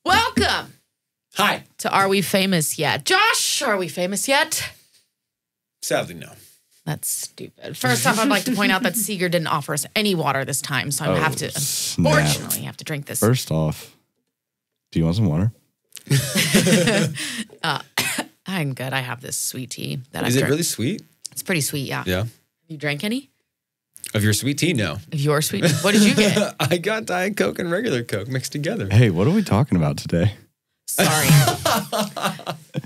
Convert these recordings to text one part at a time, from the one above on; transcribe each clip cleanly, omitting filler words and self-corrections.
Welcome. Hi. To Are We Famous Yet? Josh, are we famous yet? Sadly, no. That's stupid. First off, I'd like to point out that Seeger didn't offer us any water this time, so I have to, unfortunately, have to drink this. First off, do you want some water? I'm good. I have this sweet tea that I Is it really sweet? It's pretty sweet, yeah. Yeah. You drank any? Of your sweet tea? No. Of your sweet tea? What did you get? I got Diet Coke and regular Coke mixed together. Hey, what are we talking about today? Sorry.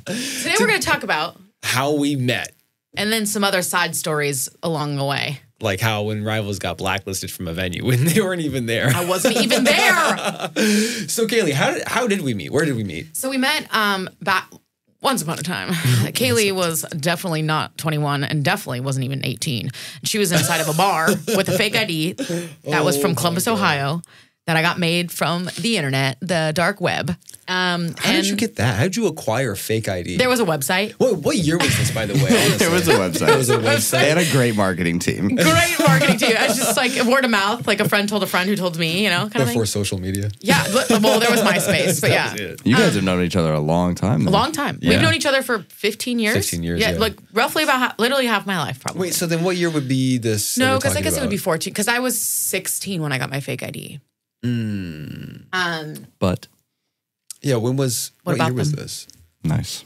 Today we're going to talk about how we met. And then some other side stories along the way. Like how when rivals got blacklisted from a venue when they weren't even there. I wasn't even there. So, Kalie, how did we meet? Where did we meet? So we met back once upon a time. Kalie was definitely not 21 and definitely wasn't even 18. She was inside of a bar with a fake ID that was from Columbus, Ohio, that I got made from the internet, the dark web. How did you get that? How did you acquire a fake ID? There was a website. What year was this, by the way? Honestly? There was a website. There was a website. They had a great marketing team. Great marketing team. I was just like word of mouth, like a friend told a friend who told me, you know, kind of Before social media. Yeah. Well, there was MySpace, but yeah. You guys have known each other a long time. A long time. Yeah. We've known each other for 15 years. 15 years, Yeah, yeah. like roughly about literally half my life, probably. Wait, so then what year would be this? No, because I guess it would be 14, because I was 16 when I got my fake ID. But yeah, what year was this? Nice.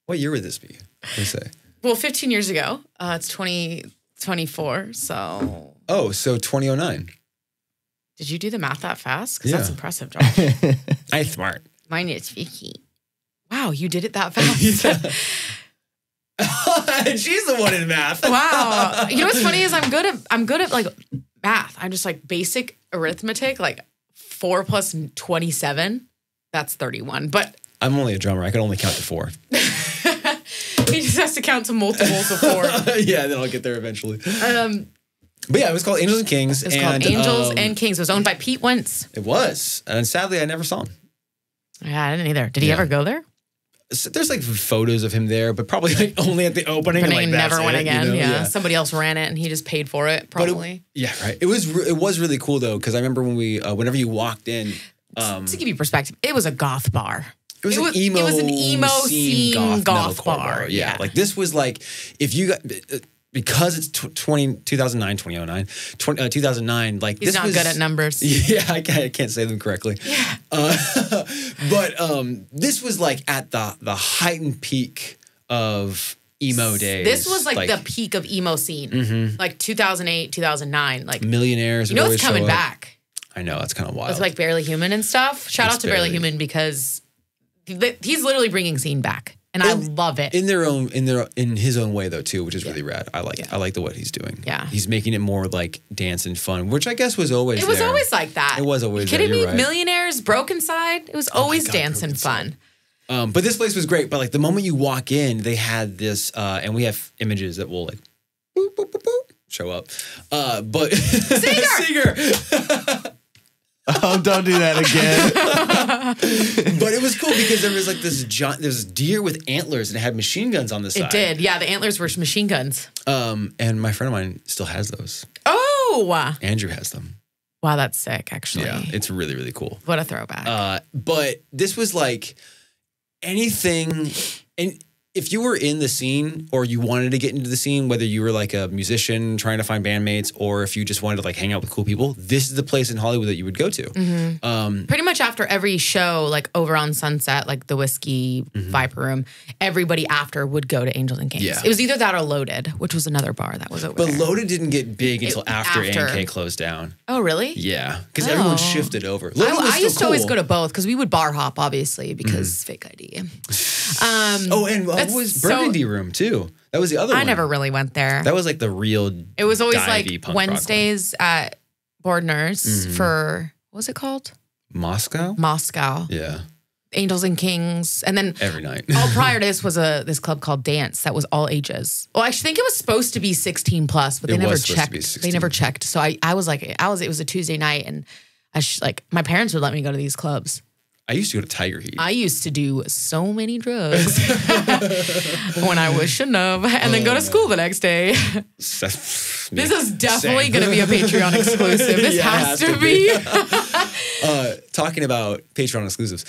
What year would this be? What do you say? Well, 15 years ago. It's 2024, so. Oh, so 2009. Did you do the math that fast? Because that's impressive, Josh. I'm smart. Mine is 50. Wow, you did it that fast. She's the one in math. Wow. You know what's funny is I'm good at like math. I'm just like basic arithmetic, like 4 plus 27. That's 31. But I'm only a drummer. I can only count to 4. he just has to count to multiples of 4. Yeah, then I'll get there eventually. But yeah, it was called Angels and Kings. It was called Angels and Kings. It was owned by Pete Wentz. It was. And sadly, I never saw him. Yeah, I didn't either. Did he ever go there? So there's like photos of him there, but probably like only at the opening. And like, never went again. You know? Yeah. Somebody else ran it and he just paid for it, probably. Right. It was really cool though, because I remember when whenever you walked in. To give you perspective, it was a goth bar. It was an emo scene goth bar. Yeah. Like this was like, if you got, because it's 2009, 2009, like He's not good at numbers. Yeah, I can't say them correctly. Yeah. But this was like at the heightened peak of emo days. This was like the peak of emo scene. Like 2008, 2009. Like millionaires. You know it's coming back. I know, that's kind of wild. It's like Barely Human and stuff. Shout out to Barely Human because he's literally bringing scene back, and I love it. In his own way though too, which is really rad. I like what he's doing. Yeah, he's making it more like dance and fun, which I guess was always. It was always like that. It was always. You kidding me? Right. Millionaires, Broken Side. It was always dance and fun. But this place was great. But like the moment you walk in, they had this, and we have images that will like boop, boop, boop, boop, show up. But Seeger. Oh, don't do that again. But it was cool because there was like this deer with antlers and it had machine guns on the side. It did. Yeah, the antlers were machine guns. And my friend of mine still has those. Oh. Andrew has them. Wow, that's sick, actually. Yeah, it's really, really cool. What a throwback. But this was like anything, and if you were in the scene or you wanted to get into the scene, whether you were like a musician trying to find bandmates or if you just wanted to like hang out with cool people, this is the place in Hollywood that you would go to. Pretty much after every show, like over on Sunset, like the Whiskey Viper Room, everybody after would go to Angels and Kings. Yeah. It was either that or Loaded, which was another bar that was over there. But Loaded didn't get big until after A&K closed down. Oh, really? Yeah, because everyone shifted over. I used to always go to both because we would bar hop, obviously, because fake ID. And what was Burgundy Room too? That was the other one. I never really went there. That was like the real. It was always divey like Wednesdays at Bordner's for, what was it called? Moscow? Moscow. Yeah. Angels and Kings. And then every night. all prior to this was this club called Dance that was all ages. Well, I think it was supposed to be 16 plus, but they never checked. They never checked. So I was like, it was a Tuesday night and my parents would let me go to these clubs. I used to go to Tiger Heat. I used to do so many drugs when I shouldn't have, and then go to school the next day. This is definitely going to be a Patreon exclusive. This has to be. talking about Patreon exclusives.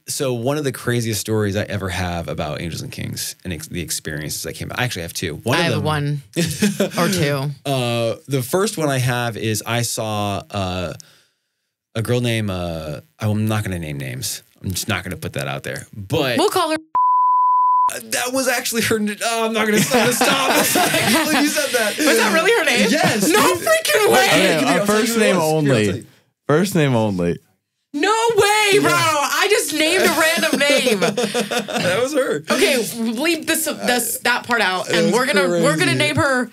So one of the craziest stories I ever have about Angels and Kings and the experiences that came out. I actually have two. I have one or two. The first one I have is I saw a girl named, I'm not going to name names. I'm just not going to put that out there. But We'll call her. that was actually her. I'm not going to stop. Actually, you said that. Was that really her name? Yes. No freaking way. Okay, first name only. First name only. No way, bro. I just named a random name. That was her. Okay, leave that part out, and we're gonna name her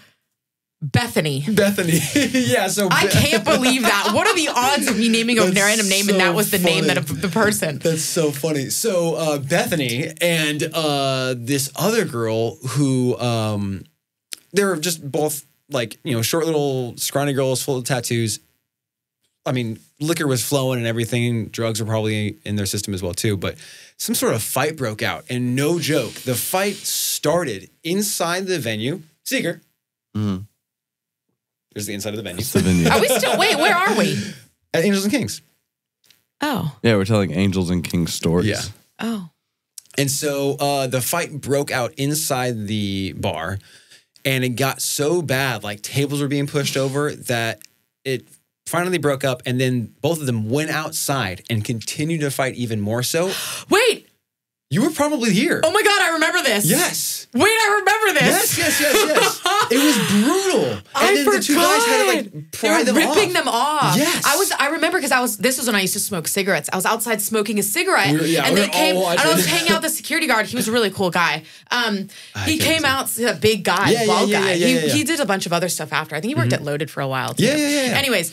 Bethany. Bethany. Yeah. So I can't believe that. What are the odds of me naming a random name and that was the name of the person? That's so funny. So Bethany and this other girl who they're just both like, you know, short little scrawny girls full of tattoos. I mean, liquor was flowing and everything. Drugs were probably in their system as well too. But some sort of fight broke out, and no joke, the fight started inside the venue. Seeger. Mm-hmm. There's the inside of the venue. That's the venue. Are we still? Wait, where are we? At Angels and Kings. Oh. Yeah, we're telling Angels and Kings stories. Yeah. Oh. And so the fight broke out inside the bar, and it got so bad, like tables were being pushed over, that it finally broke up, and then both of them went outside and continued to fight even more so. Wait. You were probably here. Oh my God, I remember this. Yes. Wait, I remember this. Yes. It was brutal. And then the two guys had to like pry them off. Ripping them off. Yes. I remember because this was when I used to smoke cigarettes. I was outside smoking a cigarette. And they came, and I was hanging out with the security guard. He was a really cool guy. He came out, a big guy, bald guy. He did a bunch of other stuff after. I think he worked at Loaded for a while too. Yeah. Anyways,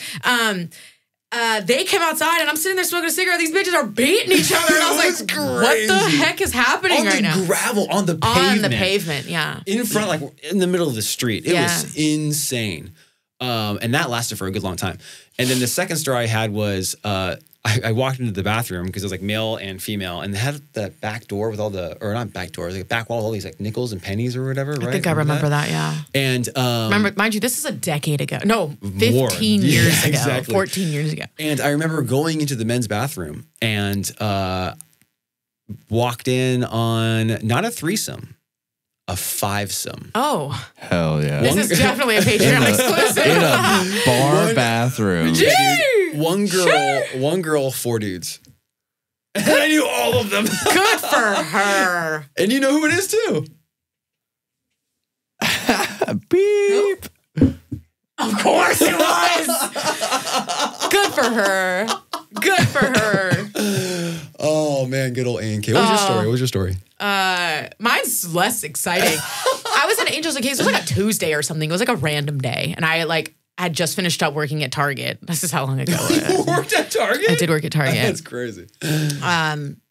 they came outside and I'm sitting there smoking a cigarette. These bitches are beating each other. And I was like, what the heck is happening right now? On the gravel, on the pavement. On the pavement, yeah. In front, like in the middle of the street. It was insane. And that lasted for a good long time. And then the second story I had was I walked into the bathroom because it was like male and female, and they had the back door with all the, or not back door, it was like a back wall with all these like nickels and pennies or whatever, right? I think I remember that, yeah. And remember, mind you, this is a decade ago. No, 15 years ago. Exactly. 14 years ago. And I remember going into the men's bathroom and walked in on not a threesome, a fivesome. Oh. Hell yeah. This is definitely a Patreon exclusive. In a bar bathroom. One girl, four dudes. And I knew all of them. Good for her. And you know who it is too. Beep. Of course it was. Good for her. Good for her. Oh man, good old A&K. What was your story? Mine's less exciting. I was at Angels and Kings. It was like a Tuesday or something. It was like a random day. And I had just finished up working at Target. This is how long ago it was. You worked at Target? I did work at Target. That's crazy.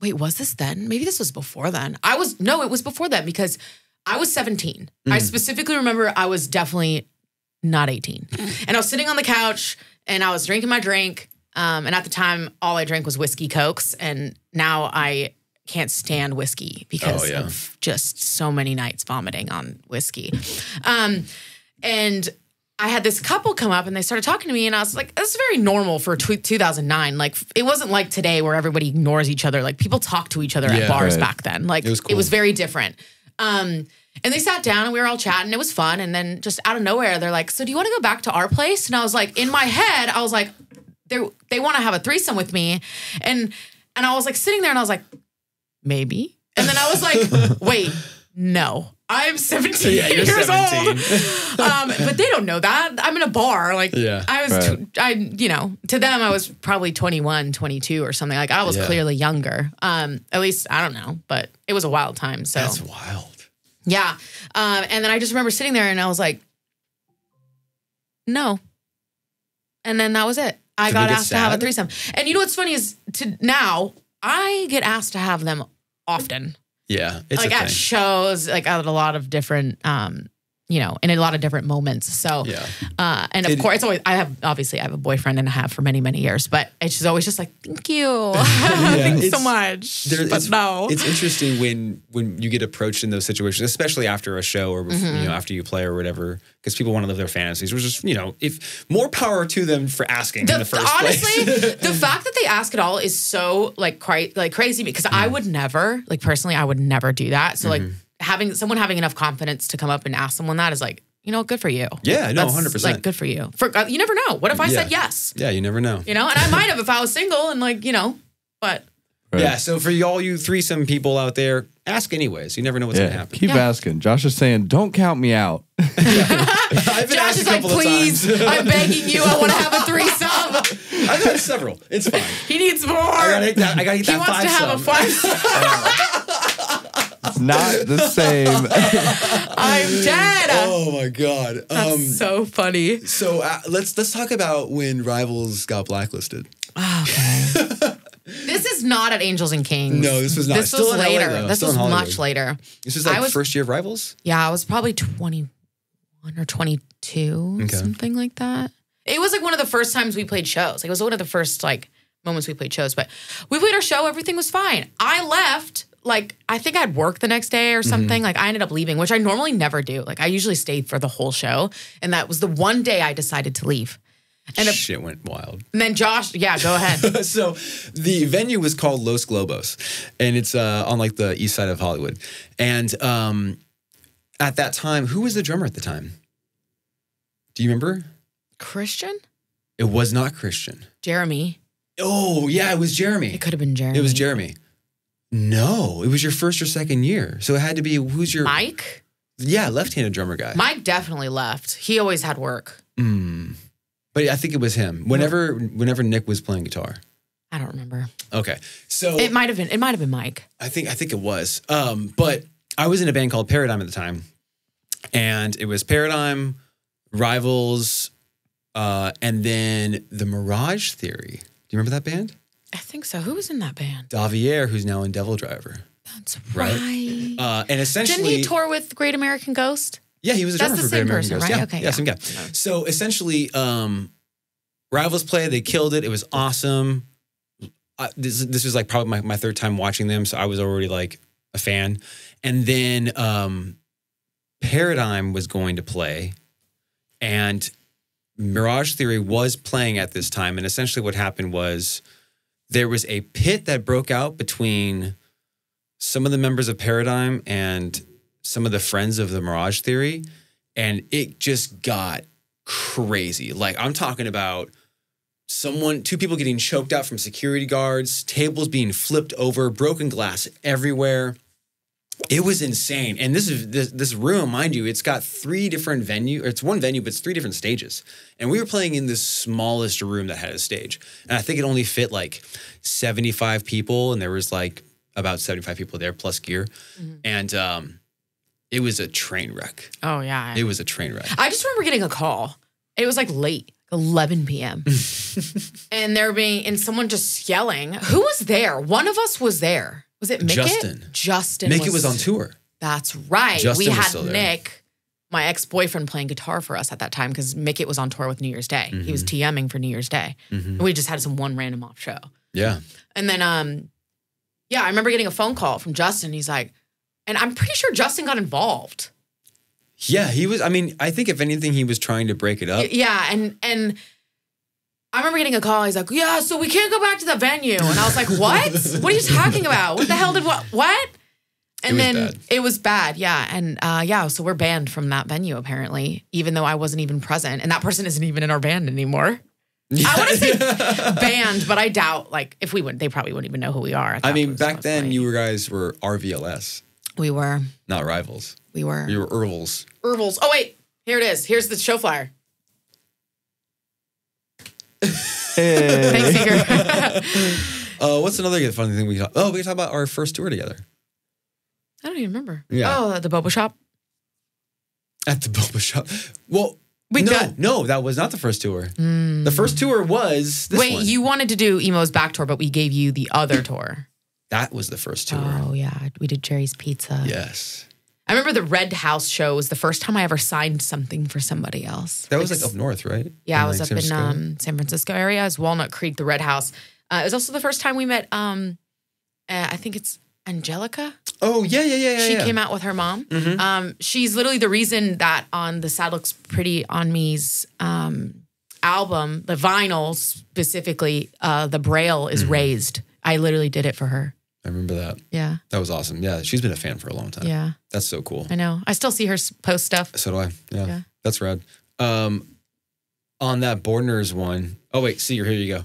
Wait, was this then? Maybe this was before then. No, it was before then because I was 17. I specifically remember I was definitely not 18. And I was sitting on the couch and I was drinking my drink. And at the time, all I drank was whiskey Cokes. And now I can't stand whiskey because of just so many nights vomiting on whiskey. And I had this couple come up and they started talking to me and I was like, that's very normal for 2009. Like, it wasn't like today where everybody ignores each other. Like, people talk to each other at bars back then. Like, it was very different. And they sat down and we were all chatting. It was fun. And then just out of nowhere, they're like, so do you want to go back to our place? And I was like, in my head, I was like, they want to have a threesome with me. And I was like sitting there and I was like, maybe. And then I was like, wait, no. I'm 17 years 17. Old. But they don't know that. I'm in a bar. Like, I was, to them, I was probably 21, 22 or something. Like, I was clearly younger. At least, I don't know. But it was a wild time. So that's wild. Yeah. And then I just remember sitting there and I was like, no. And then that was it. I got asked to have a threesome. And you know what's funny is now I get asked to have them often. Yeah. It's like at shows, like at a lot of different you know, in a lot of different moments. So, and of course, it's always, I have a boyfriend and I have for many, many years, but it's always just like, thank you. Thanks so much. But no. It's interesting when you get approached in those situations, especially after a show or, you know, after you play or whatever, because people want to live their fantasies, which is, you know, if more power to them for asking in the first place. Honestly, the fact that they ask it all is so like crazy because I would never, like personally, I would never do that. So like, having enough confidence to come up and ask someone that is like, you know, good for you. Yeah, no, 100%. Like, good for you. You never know. What if I said yes? Yeah, you never know. You know, and I might have if I was single and like, you know, but. Right. Yeah, so for all you threesome people out there, ask anyways. You never know what's going to happen. Keep asking. Josh is saying, don't count me out. I've been Josh is like, please, I'm begging you. I want to have a threesome. I've had several. It's fine. He needs more. I got to hit that. He wants to have a five-some. It's not the same. I'm dead. Oh my God. That's so funny. So let's talk about when Rivals got blacklisted. Okay. This is not at Angels and Kings. No, this was not. This was later. This was much later. This was like first year of Rivals? Yeah, I was probably 21 or 22, something like that. It was like one of the first times we played shows. Like, it was one of the first like moments we played shows. But we played our show. Everything was fine. I left. Like, I think I had work the next day or something. Like, I ended up leaving, which I normally never do. Like, I usually stayed for the whole show. And that was the one day I decided to leave. And shit went wild. And then Josh, go ahead. So the venue was called Los Globos, and it's on like the east side of Hollywood. And at that time, who was the drummer at the time? Do you remember? Christian? It was not Christian. Jeremy. Oh, yeah, it was Jeremy. It could have been Jeremy. It was Jeremy. No, it was your first or second year. So it had to be, who's your... Mike? Yeah, left-handed drummer guy. Mike definitely left. He always had work. But I think it was him. Whenever Nick was playing guitar. I don't remember. Okay. So it might have been Mike. I think it was. But I was in a band called Paradigm at the time. And it was Paradigm, Rivals, and then the Mirage Theory. Do you remember that band? I think so. Who was in that band? Davier, who's now in Devil Driver. That's right. And essentially... Didn't he tour with Great American Ghost? Yeah, he was a drummer for Great American Ghost. Right? Yeah, okay, yeah, same guy. So essentially, Rivals played. They killed it. It was awesome. This was like probably my third time watching them, so I was already like a fan. And then Paradigm was going to play, and Mirage Theory was playing at this time. And essentially what happened was there was a pit that broke out between some of the members of Paradigm and some of the friends of the Mirage Theory, and it just got crazy. Like, I'm talking about two people getting choked out from security guards, tables being flipped over, broken glass everywhere. It was insane. And this room, mind you, it's got three different venues. It's one venue, but it's three different stages. And we were playing in the smallest room that had a stage. And I think it only fit like 75 people, and there was like about 75 people there plus gear. And it was a train wreck. Oh, yeah. It was a train wreck. I just remember getting a call. It was like late, 11 p.m. and someone just yelling. Who was there? One of us was there. Was it Mickett? Justin. Mickett was on tour. That's right. Justin we was had still there. Nick, my ex-boyfriend, playing guitar for us at that time because Mickett was on tour with New Year's Day. He was TMing for New Year's Day. And we just had one random off show. Yeah. And then, I remember getting a phone call from Justin. He's like, and I'm pretty sure Justin got involved. Yeah, he was. I mean, I think if anything, he was trying to break it up. Yeah, and I remember getting a call. He's like, yeah, so we can't go back to the venue. And I was like, what? What are you talking about? What the hell what? And it was bad. Yeah. And so we're banned from that venue, apparently, even though I wasn't even present. And that person isn't even in our band anymore. Yeah. I want to say banned, but I doubt, like, if we went, they probably wouldn't even know who we are. I mean, back then, you guys were RVLS. We were. Not Rivals. We were. You were Ervils. Ervils. Oh, wait. Here it is. Here's the show flyer. Hey. Thanks, Seeker. What's another good funny thing we talk? Oh, we can talk about our first tour together. I don't even remember. Yeah. Oh, at the Boba Shop? At the Boba Shop. Well, no, that was not the first tour. The first tour was this one. You wanted to do Emo's back tour, but we gave you the other tour. That was the first tour. Oh, yeah. We did Jerry's Pizza. Yes. I remember the Red House show was the first time I ever signed something for somebody else. That was like up north, right? Yeah, I In, was like, up San in Francisco? San Francisco area. It was Walnut Creek, the Red House. It was also the first time we met, I think it's Angelica. Oh, yeah. She came out with her mom. She's literally the reason that on the Sad Looks Pretty on Me's album, the vinyl specifically, the braille is raised. I literally did it for her. I remember that. Yeah. That was awesome. Yeah, she's been a fan for a long time. Yeah. That's so cool. I know. I still see her post stuff. So do I. Yeah. Yeah. That's rad. On that Bordner's one. Oh, wait. See, here you go.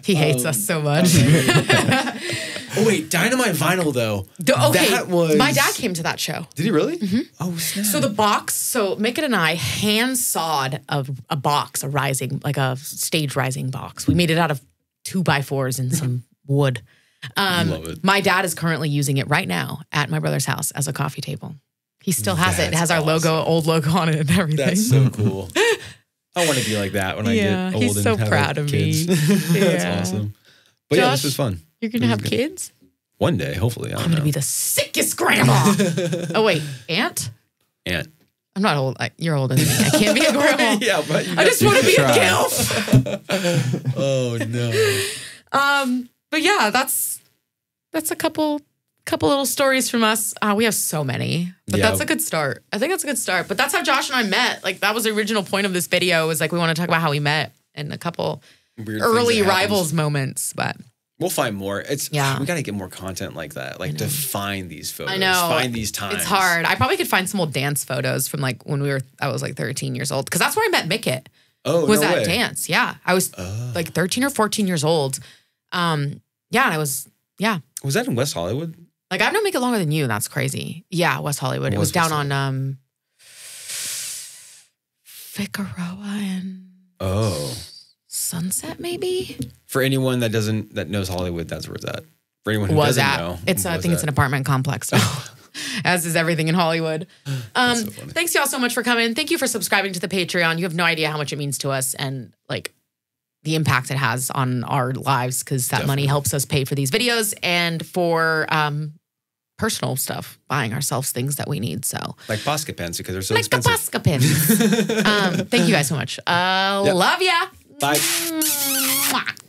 He hates us so much. Oh, wait. Dynamite Vinyl, though. Okay. That was... My dad came to that show. Did he really? Oh, snap. So the box, Mickett and I hand sawed a box, a stage rising box. We made it out of 2x4s and some wood. Love it. My dad is currently using it right now at my brother's house as a coffee table. He still has it. It has our old logo on it and everything. That's so cool. I want to be like that when I get old he's and so have proud of kids. me. That's awesome. But yeah, Josh, this was fun. You're going to have kids? One day, hopefully. I don't I'm going to know. be the sickest grandma. Oh, wait. Aunt? Aunt. I'm not old. You're older than me. I can't be a grandma. Yeah, but I just want to be a gilf. Oh, no. But yeah, that's a couple little stories from us. We have so many, but Yeah. that's a good start. I think that's a good start. But that's how Josh and I met. Like that was the original point of this video. Was like we want to talk about how we met and a couple Weird early things that rivals moments. But we'll find more. We got to get more content like that. Like to find these photos. I know. Find these times. It's hard. I probably could find some old dance photos from like when I was like 13 years old. Because that's where I met Mickett. Oh, was no at way. dance. Yeah. I was like 13 or 14 years old. Yeah. And I was, yeah. Was that in West Hollywood? Like I've known Mickett longer than you, and that's crazy. Yeah, West Hollywood. It was down on Figueroa and Sunset, maybe. For anyone that knows Hollywood, that's where it's at. For anyone who Was doesn't at. know, I think it's an apartment complex now. As is everything in Hollywood. So funny. Thanks y'all so much for coming. Thank you for subscribing to the Patreon. You have no idea how much it means to us and like the impact it has on our lives because that money helps us pay for these videos and for personal stuff, buying ourselves things that we need. So like Posca pens because they're so like expensive. the Posca pins. Thank you guys so much. Love ya. Bye. Mwah.